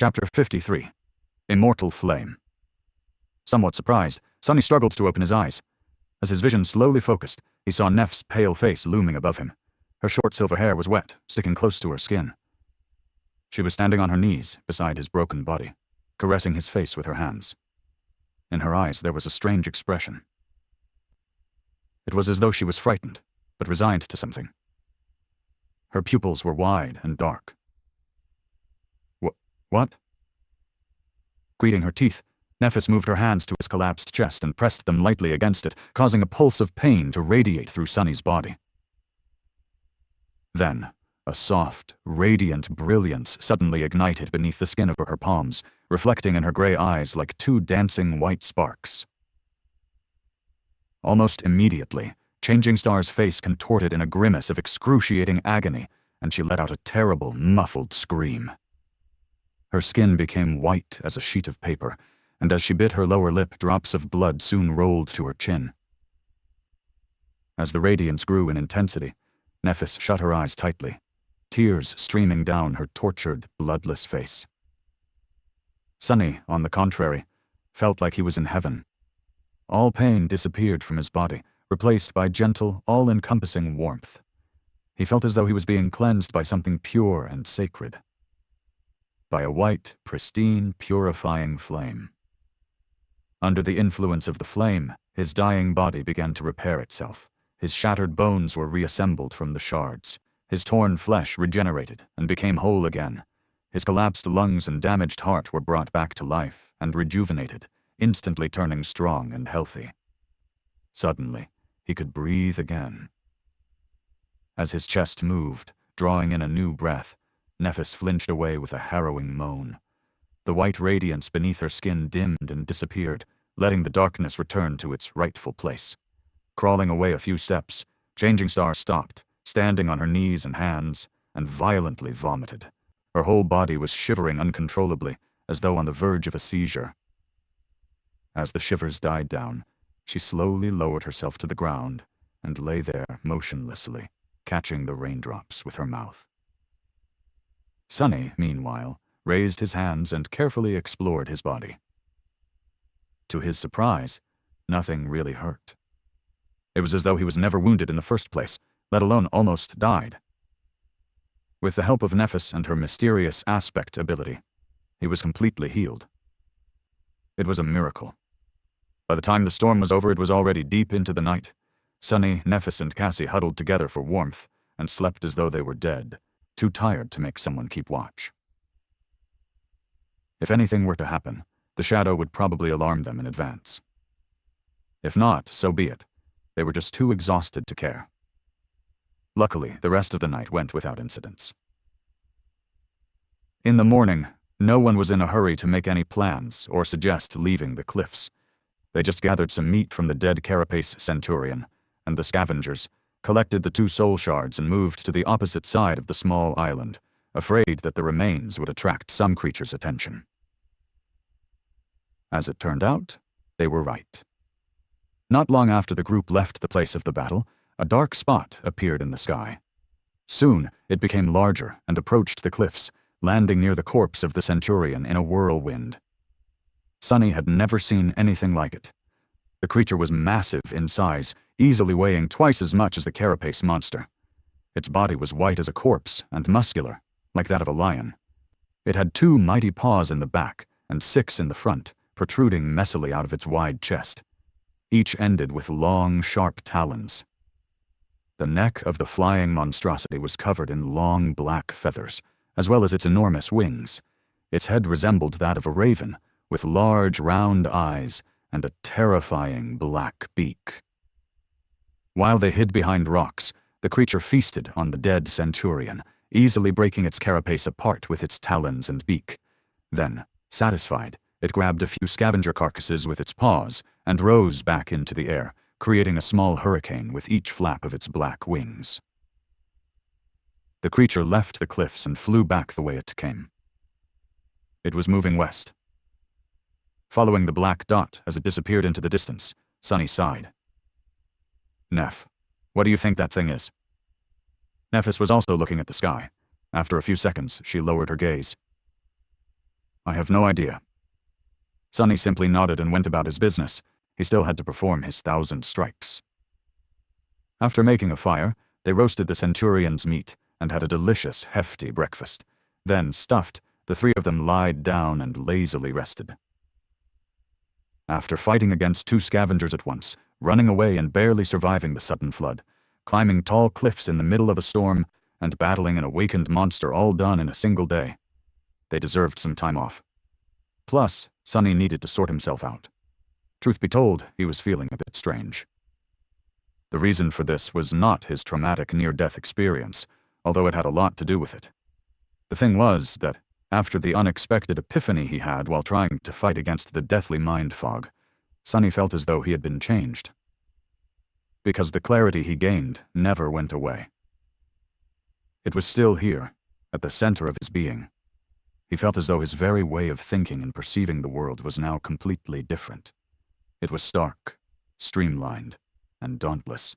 Chapter 53. Immortal Flame. Somewhat surprised, Sonny struggled to open his eyes. As his vision slowly focused, he saw Neff's pale face looming above him. Her short silver hair was wet, sticking close to her skin. She was standing on her knees beside his broken body, caressing his face with her hands. In her eyes there was a strange expression. It was as though she was frightened, but resigned to something. Her pupils were wide and dark. What? Greeting her teeth, Nephis moved her hands to his collapsed chest and pressed them lightly against it, causing a pulse of pain to radiate through Sonny's body. Then, a soft, radiant brilliance suddenly ignited beneath the skin of her palms, reflecting in her gray eyes like two dancing white sparks. Almost immediately, Changing Star's face contorted in a grimace of excruciating agony, and she let out a terrible, muffled scream. Her skin became white as a sheet of paper, and as she bit her lower lip, drops of blood soon rolled to her chin. As the radiance grew in intensity, Nephis shut her eyes tightly, tears streaming down her tortured, bloodless face. Sonny, on the contrary, felt like he was in heaven. All pain disappeared from his body, replaced by gentle, all-encompassing warmth. He felt as though he was being cleansed by something pure and sacred. By a white, pristine, purifying flame. Under the influence of the flame, his dying body began to repair itself. His shattered bones were reassembled from the shards. His torn flesh regenerated and became whole again. His collapsed lungs and damaged heart were brought back to life and rejuvenated, instantly turning strong and healthy. Suddenly, he could breathe again. As his chest moved, drawing in a new breath, Nephis flinched away with a harrowing moan. The white radiance beneath her skin dimmed and disappeared, letting the darkness return to its rightful place. Crawling away a few steps, Changing Star stopped, standing on her knees and hands, and violently vomited. Her whole body was shivering uncontrollably, as though on the verge of a seizure. As the shivers died down, she slowly lowered herself to the ground and lay there motionlessly, catching the raindrops with her mouth. Sonny, meanwhile, raised his hands and carefully explored his body. To his surprise, nothing really hurt. It was as though he was never wounded in the first place, let alone almost died. With the help of Nephis and her mysterious aspect ability, he was completely healed. It was a miracle. By the time the storm was over, it was already deep into the night. Sonny, Nephis, and Cassie huddled together for warmth and slept as though they were dead, too tired to make someone keep watch. If anything were to happen, the shadow would probably alarm them in advance. If not, so be it. They were just too exhausted to care. Luckily, the rest of the night went without incidents. In the morning, no one was in a hurry to make any plans or suggest leaving the cliffs. They just gathered some meat from the dead carapace centurion, and the scavengers collected the 2 soul shards and moved to the opposite side of the small island, afraid that the remains would attract some creature's attention. As it turned out, they were right. Not long after the group left the place of the battle, a dark spot appeared in the sky. Soon, it became larger and approached the cliffs, landing near the corpse of the centurion in a whirlwind. Sonny had never seen anything like it. The creature was massive in size, easily weighing twice as much as the carapace monster. Its body was white as a corpse and muscular, like that of a lion. It had 2 mighty paws in the back and 6 in the front, protruding messily out of its wide chest. Each ended with long, sharp talons. The neck of the flying monstrosity was covered in long black feathers, as well as its enormous wings. Its head resembled that of a raven, with large, round eyes and a terrifying black beak. While they hid behind rocks, the creature feasted on the dead centurion, easily breaking its carapace apart with its talons and beak. Then, satisfied, it grabbed a few scavenger carcasses with its paws and rose back into the air, creating a small hurricane with each flap of its black wings. The creature left the cliffs and flew back the way it came. It was moving west. Following the black dot as it disappeared into the distance, Sonny sighed. Neph, what do you think that thing is? Nephis was also looking at the sky. After a few seconds, she lowered her gaze. I have no idea. Sonny simply nodded and went about his business. He still had to perform his 1,000 strikes. After making a fire, they roasted the centurion's meat and had a delicious, hefty breakfast. Then, stuffed, the three of them lied down and lazily rested. After fighting against 2 scavengers at once, running away and barely surviving the sudden flood, climbing tall cliffs in the middle of a storm, and battling an awakened monster all done in a single day, they deserved some time off. Plus, Sonny needed to sort himself out. Truth be told, he was feeling a bit strange. The reason for this was not his traumatic near-death experience, although it had a lot to do with it. The thing was that, after the unexpected epiphany he had while trying to fight against the deathly mind fog, Sonny felt as though he had been changed. Because the clarity he gained never went away. It was still here, at the center of his being. He felt as though his very way of thinking and perceiving the world was now completely different. It was stark, streamlined, and dauntless.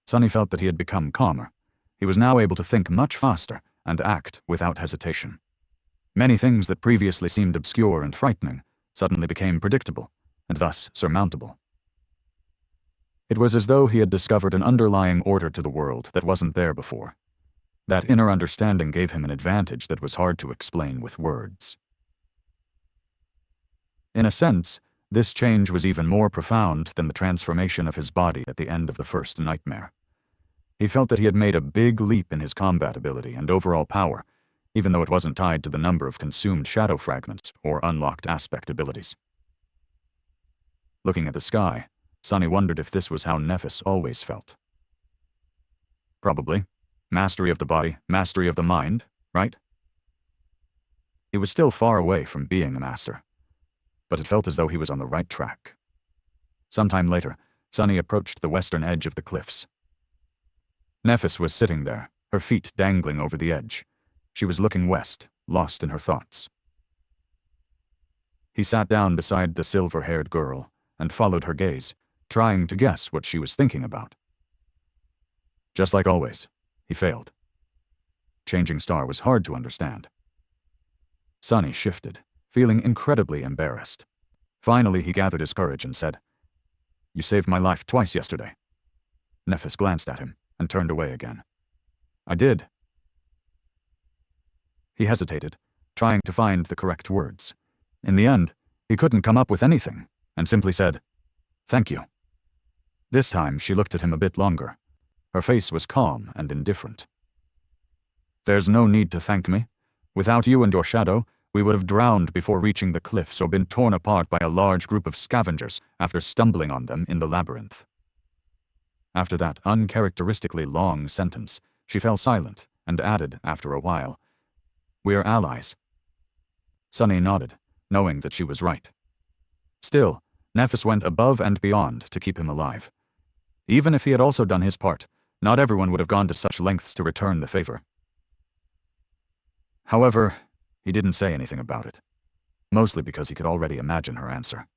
Sonny felt that he had become calmer. He was now able to think much faster and act without hesitation. Many things that previously seemed obscure and frightening suddenly became predictable, and thus surmountable. It was as though he had discovered an underlying order to the world that wasn't there before. That inner understanding gave him an advantage that was hard to explain with words. In a sense, this change was even more profound than the transformation of his body at the end of the first nightmare. He felt that he had made a big leap in his combat ability and overall power, even though it wasn't tied to the number of consumed shadow fragments or unlocked aspect abilities. Looking at the sky, Sonny wondered if this was how Nephis always felt. Probably. Mastery of the body, mastery of the mind, right? He was still far away from being a master, but it felt as though he was on the right track. Sometime later, Sonny approached the western edge of the cliffs. Nephis was sitting there, her feet dangling over the edge. She was looking west, lost in her thoughts. He sat down beside the silver-haired girl and followed her gaze, trying to guess what she was thinking about. Just like always, he failed. Changing Star was hard to understand. Sonny shifted, feeling incredibly embarrassed. Finally, he gathered his courage and said, "You saved my life twice yesterday." Nephis glanced at him and turned away again. "I did." He hesitated, trying to find the correct words. In the end, he couldn't come up with anything, and simply said, "Thank you." This time, she looked at him a bit longer. Her face was calm and indifferent. "There's no need to thank me. Without you and your shadow, we would have drowned before reaching the cliffs or been torn apart by a large group of scavengers after stumbling on them in the labyrinth." After that uncharacteristically long sentence, she fell silent and added after a while, "We're allies." Sonny nodded, knowing that she was right. Still, Nephis went above and beyond to keep him alive. Even if he had also done his part, not everyone would have gone to such lengths to return the favor. However, he didn't say anything about it, mostly because he could already imagine her answer.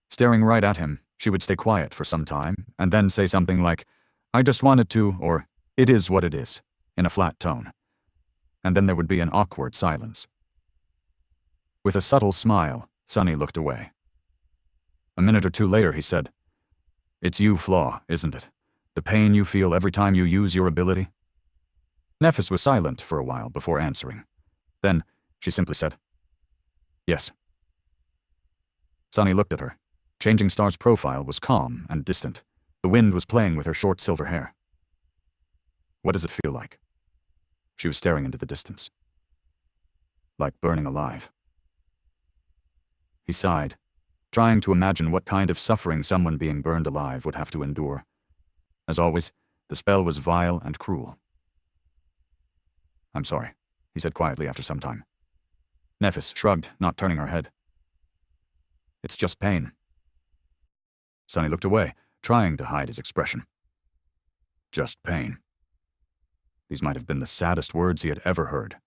Staring right at him, she would stay quiet for some time, and then say something like, "I just wanted to," or "It is what it is," in a flat tone. And then there would be an awkward silence. With a subtle smile, Sonny looked away. A minute or two later, he said, "It's you, Flaw, isn't it? The pain you feel every time you use your ability?" Nephis was silent for a while before answering. Then, she simply said, "Yes." Sonny looked at her. Changing Star's profile was calm and distant. The wind was playing with her short silver hair. "What does it feel like?" She was staring into the distance. "Like burning alive." He sighed, trying to imagine what kind of suffering someone being burned alive would have to endure. As always, the spell was vile and cruel. "I'm sorry," he said quietly after some time. Nephis shrugged, not turning her head. "It's just pain." Sonny looked away, trying to hide his expression. Just pain. These might have been the saddest words he had ever heard.